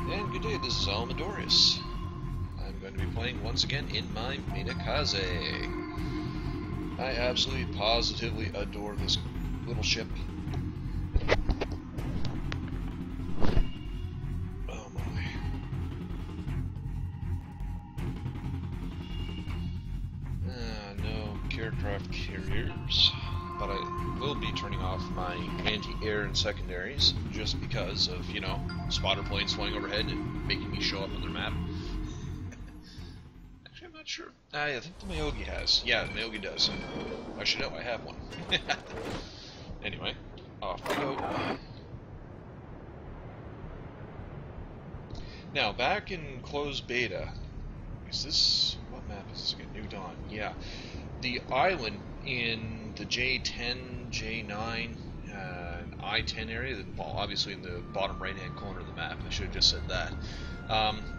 And good day, this is Almadorius. I'm going to be playing once again in my Minekaze. I absolutely positively adore this little ship. Oh my. No aircraft carriers, but I will be turning off my anti-air and secondaries just because of, you know, spotter planes flying overhead and making me show up on their map. Actually, I'm not sure. I think the Minekaze has. Yeah, the Minekaze does. I should know, I have one. Anyway, off we go. Now, back in closed beta, is this, what map is this again? New Dawn, yeah. The island in the J10, J9, and I-10 area, well, obviously in the bottom right-hand corner of the map, I should have just said that,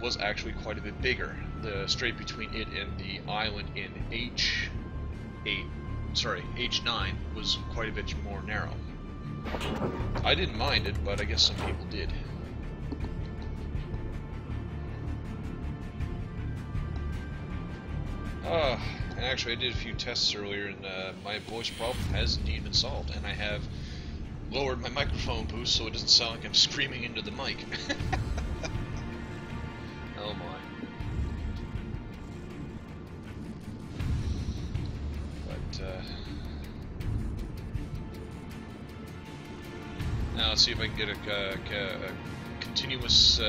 was actually quite a bit bigger. The strait between it and the island in H9 was quite a bit more narrow. I didn't mind it, but I guess some people did. And actually I did a few tests earlier, and my voice problem has indeed been solved, and I have lowered my microphone boost so it doesn't sound like I'm screaming into the mic. Oh my. But, now let's see if I can get a continuous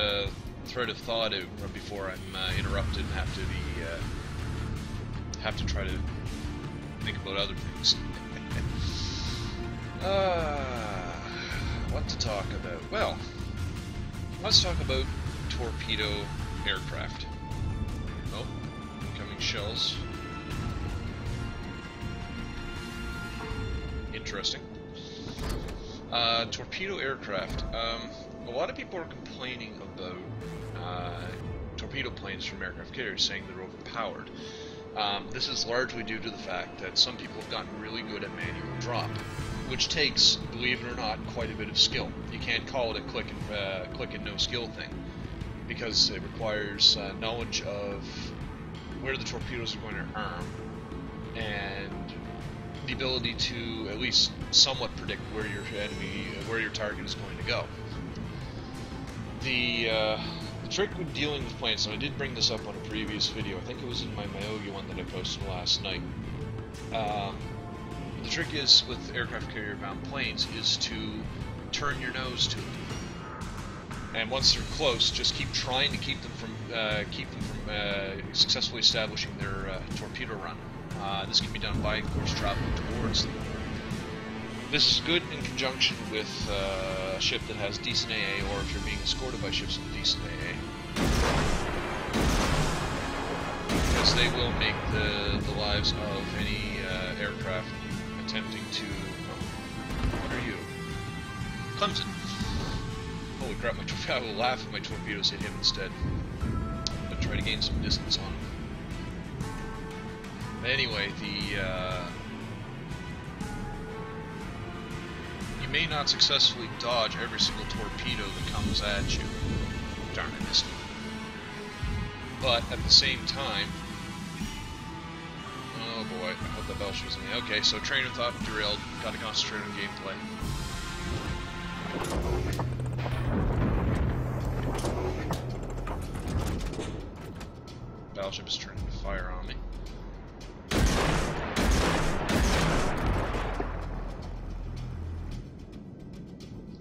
thread of thought before I'm interrupted and have to try to think about other things. What to talk about? Well, let's talk about torpedo aircraft. Oh, incoming shells. Interesting. Torpedo aircraft. A lot of people are complaining about torpedo planes from aircraft carriers, saying they're overpowered. This is largely due to the fact that some people have gotten really good at manual drop, which takes, believe it or not, quite a bit of skill. You can't call it a click and no skill thing, because it requires knowledge of where the torpedoes are going to arm, and the ability to at least somewhat predict where your target is going to go. The trick with dealing with planes, and I did bring this up on a previous video, I think it was in my Minekaze one that I posted last night. The trick is, with aircraft carrier bound planes, is to turn your nose to them. And once they're close, just keep trying to keep them from successfully establishing their torpedo run. This can be done by, of course, traveling towards them. This is good in conjunction with a ship that has decent AA, or if you're being escorted by ships with decent AA. Because they will make the lives of any aircraft attempting to... Oh, what are you? Clemson! Holy crap, I will laugh if my torpedoes hit him instead. But try to gain some distance on him. Anyway, you may not successfully dodge every single torpedo that comes at you. Darn, I missed it. But at the same time, oh boy, I hope that Belch wasn't me. Okay, so train of thought derailed. Gotta concentrate on gameplay. Battleship is turning to fire on me.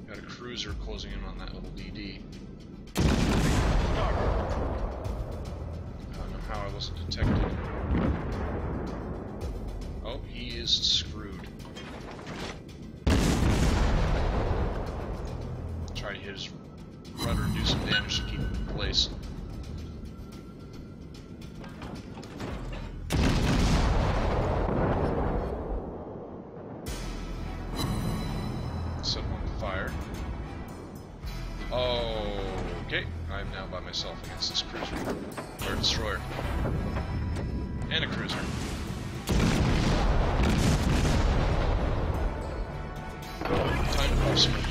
Got a cruiser closing in on that little DD. I don't know how I wasn't detected. Oh, he is screwed. Try to hit his rudder and do some damage to keep him in place. Set him on fire. Okay, I'm now by myself against this cruiser. Or destroyer. And a cruiser. Time to pop smoke.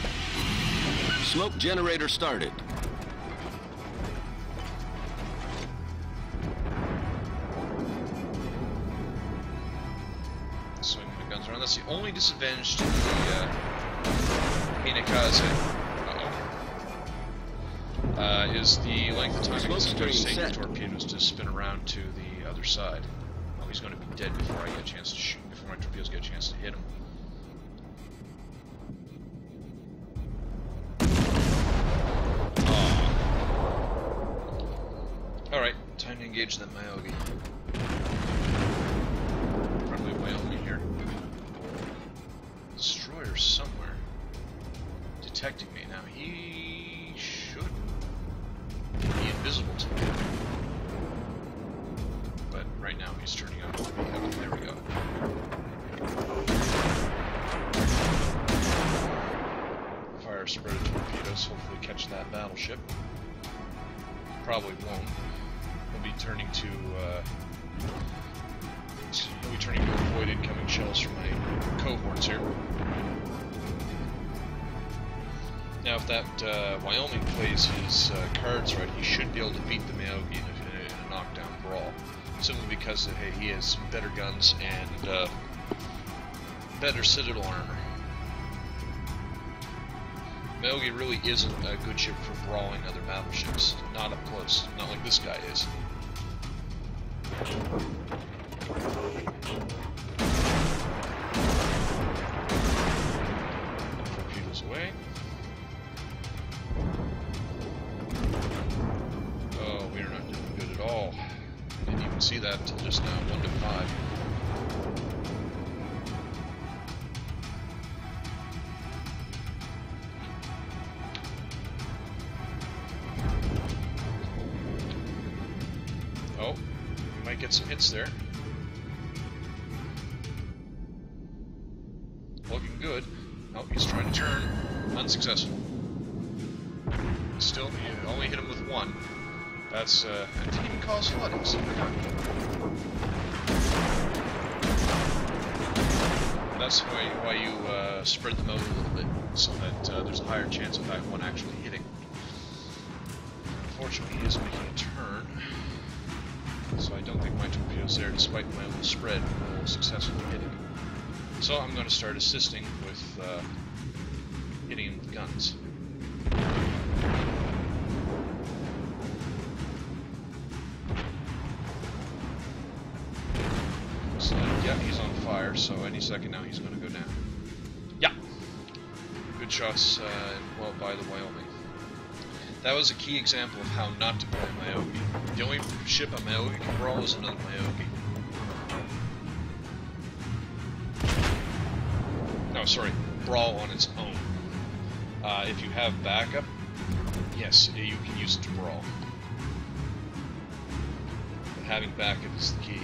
Smoke generator started. the only disadvantage to the Minekaze is the length of time it takes the torpedoes to spin around to the other side. Oh, he's going to be dead before I get a chance to shoot, before my torpedoes get a chance to hit him. Alright, time to engage that Myogi. Probably Wyoming here. Destroyer somewhere. Detecting me. Now, he should be invisible to me. But right now he's turning out to be. Oh, there we go. Fire spread of torpedoes, hopefully catch that battleship. Probably won't. We'll be turning to avoid incoming shells from my cohorts here. Now, if that Wyoming plays his cards right, he should be able to beat the Myogi in a knockdown brawl, simply because hey, he has better guns and better citadel armor. Myogi really isn't a good ship for brawling other battleships, not up close, not like this guy is. Torpedoes away. Oh, we are not doing good at all. Didn't even see that until just now, 1 to 5. Oh, we might get some hits there. Looking good. Oh, he's trying to turn. Unsuccessful. Still, you only hit him with 1. That's, I didn't even cause floodings. That's why you spread them out a little bit, so that there's a higher chance of that one actually hitting. Unfortunately, he is making a turn. So I don't think my torpedoes there, despite my little spread, will successfully hit him. So I'm going to start assisting with hitting him with guns. So, yeah, he's on fire, so any second now he's going to go down. Yeah! Good shots well by the Wyoming. That was a key example of how not to play Myogi. The only ship a Myogi can brawl is another Myogi. No, sorry, brawl on its own. If you have backup, yes, you can use it to brawl. But having backup is the key.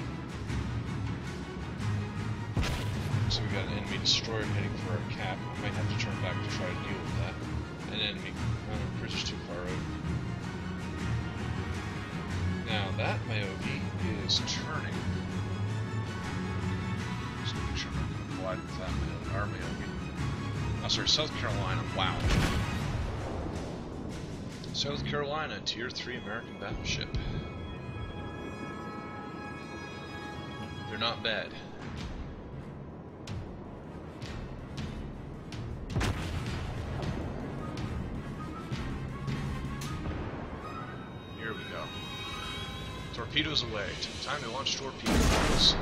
So we got an enemy destroyer heading for our cap. I might have to turn back to try to deal with that. An enemy. Oh, the bridge is too far out. Now that Myogi is turning. Just make sure I'm not going to collide with that our Myogi. Oh, sorry, South Carolina. Wow. South Carolina, Tier 3 American battleship. They're not bad. Torpedoes away. Time to launch torpedoes.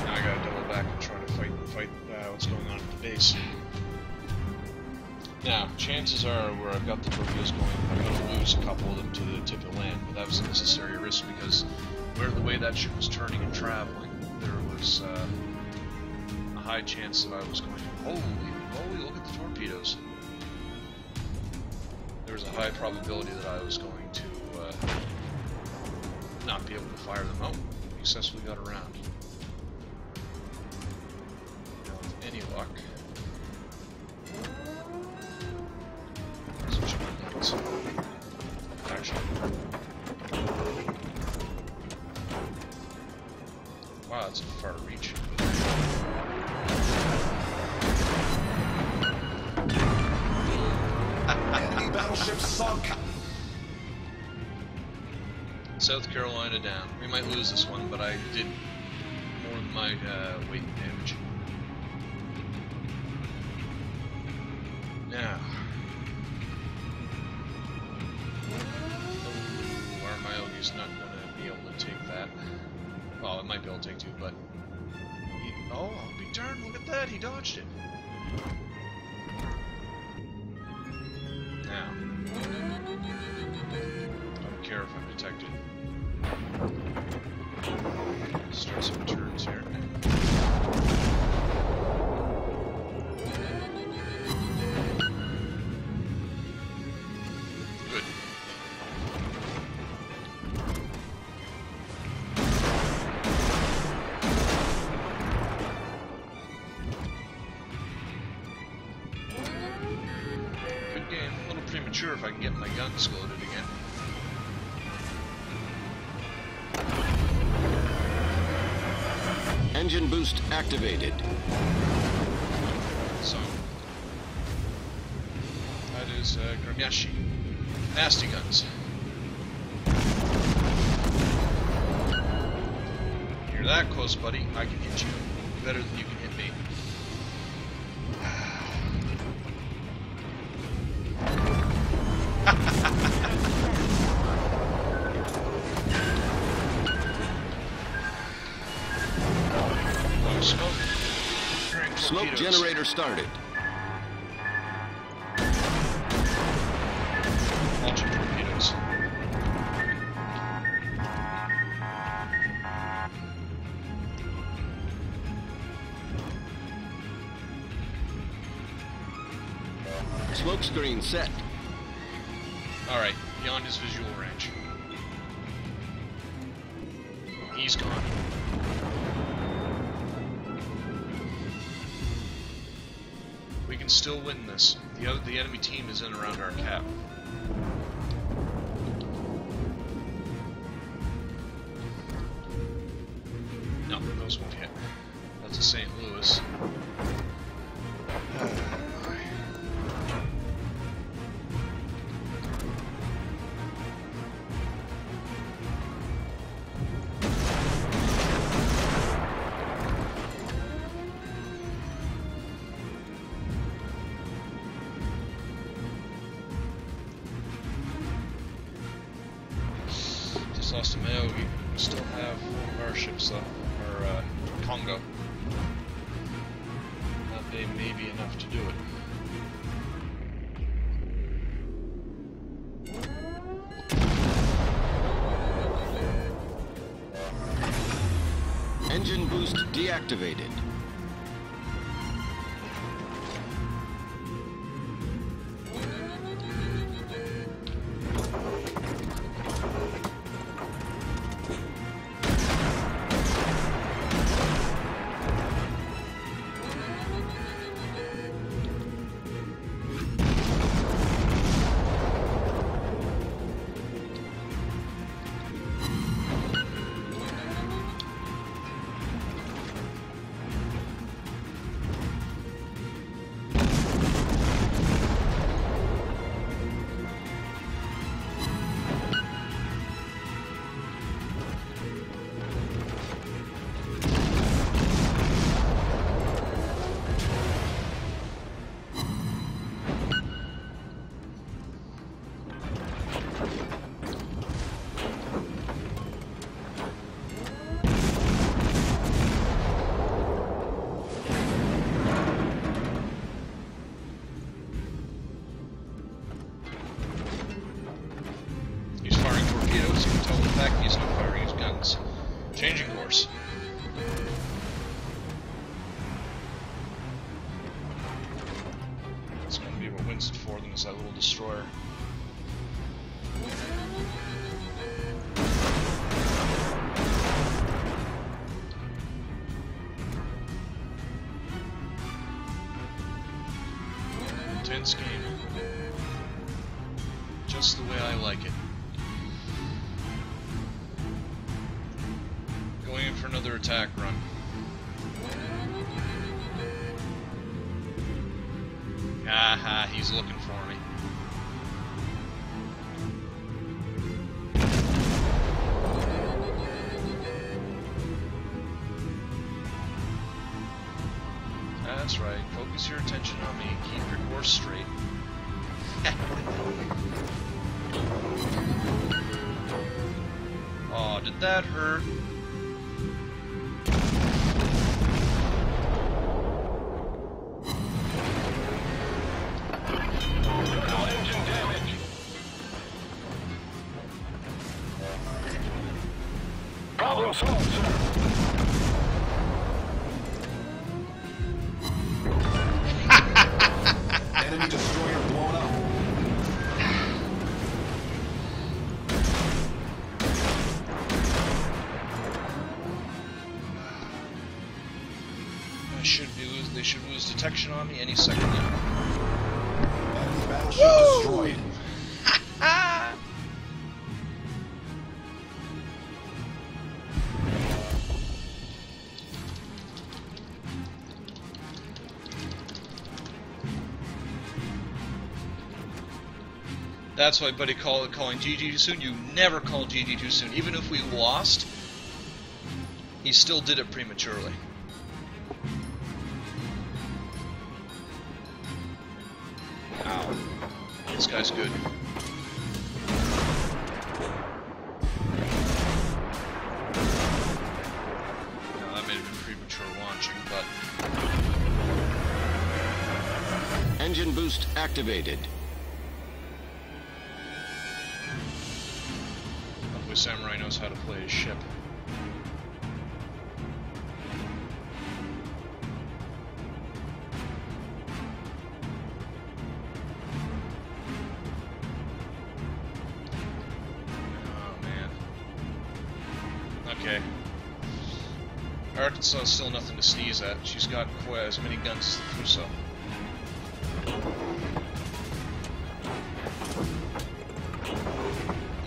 Now I gotta double back and try to fight what's going on at the base. Now, chances are where I've got the torpedoes going, I'm going to lose a couple of them to the tip of land, but that was a necessary risk because the way that ship was turning and traveling, there was a high chance that I was going to... Holy, look at the torpedoes. There was a high probability that I was going to not be able to fire them out. Successfully got around. Now, with any luck, switch my guns. Actually, wow, that's a far reach. Enemy battleship sunk. South Carolina down. We might lose this one, but I did more than my weight and damage. Now. Oh, our Myogi's not going to be able to take that. Well, it might be able to take two, but... oh, I'll be darned, look at that, he dodged it. Now. I don't care if I'm detected. Start some turns here. Good. Good game. A little premature if I can get my guns loaded again. Engine boost activated. So, that is Gramyashi. Nasty guns. You're that close, buddy. I can hit you better than you can hit me. Smoke generator started. Launching torpedoes. Smoke screen set. Alright, beyond his visual range. He's gone. We can still win this. The enemy team is in around our cap. No, those won't hit. That's a St. Louis. Lost a Myogi. We still have one of our ships left, or Congo. That day may be enough to do it. Engine boost deactivated. Changing course. It's going to be what wins it for them, is that little destroyer. Intense game. Just the way I like it. Going in for another attack run. Aha, he's looking for me. focus your attention on me and keep your course straight. Oh, did that hurt? No engine damage. Problem solved, sir. Enemy destroyer blown up. They should lose detection on me any second now. Enemy battleship destroyed. That's why buddy calling GG too soon. You never call GG too soon. Even if we lost, he still did it prematurely. Ow. This guy's good. No, that may have been premature launching, but... Engine boost activated. Luckily Samurai knows how to play his ship. Okay. Arkansas is still nothing to sneeze at. She's got as many guns as the Fuso.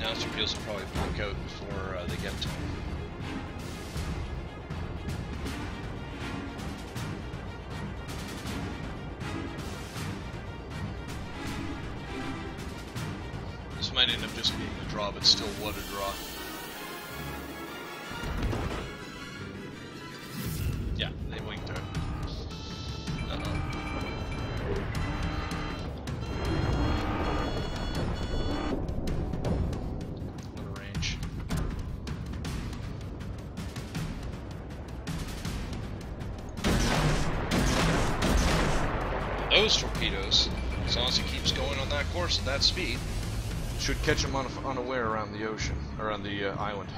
Now the torpedoes will probably blink out before they get to him. This might end up just being a draw, but still what a draw. Yeah, they blinked out. Uh-oh. What a range. Those torpedoes, as long as he keeps going on that course at that speed, should catch him unaware around the ocean, around the island.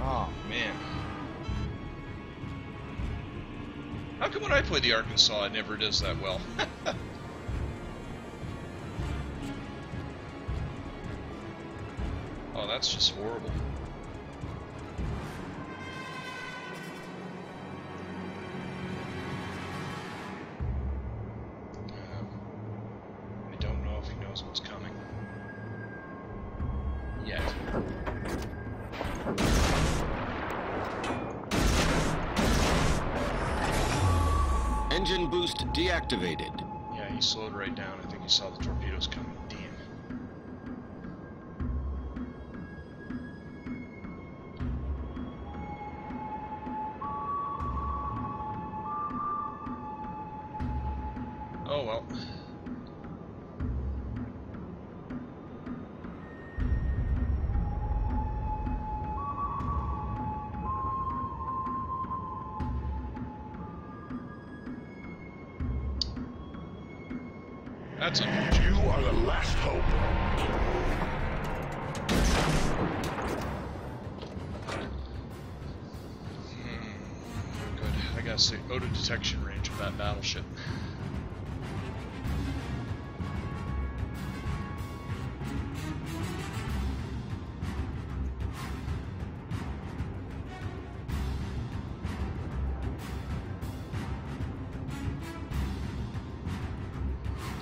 Oh, man. How come when I play the Arkansas, it never does that well? Oh, that's just horrible. I don't know if he knows what's coming. Yet. Engine boost deactivated. Yeah, he slowed right down. I think he saw the torpedoes coming. Damn. Oh well. That's unfortunate. You are the last hope. Good. I gotta say, out of detection range of that battleship.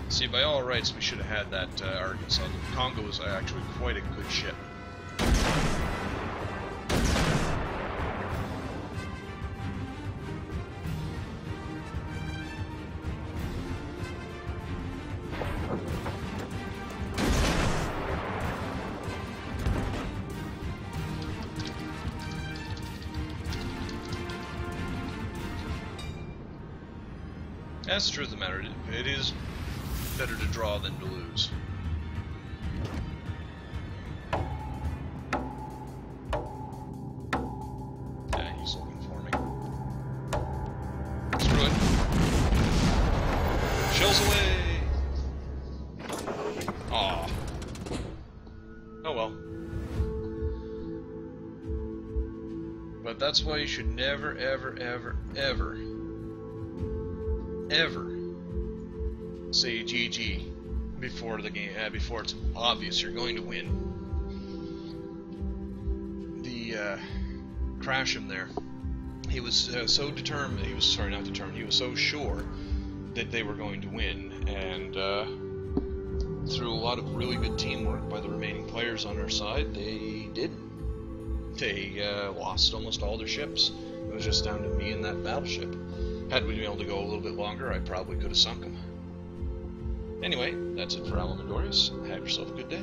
See, by all rights, we should have had that Arkansas. The Congo was actually quite a good ship. That's the truth of the matter. It is better to draw than to lose. Yeah, he's looking for me. Screw it. Shells away! Aw. Oh well. But that's why you should never, ever, ever, ever, ever say GG before the game, before it's obvious you're going to win. The Crasham there, he was so determined. He was not determined. He was so sure that they were going to win, and through a lot of really good teamwork by the remaining players on our side, they didn't. They lost almost all their ships. It was just down to me and that battleship. Had we been able to go a little bit longer, I probably could have sunk them. Anyway, that's it for Alan Midorius. Have yourself a good day.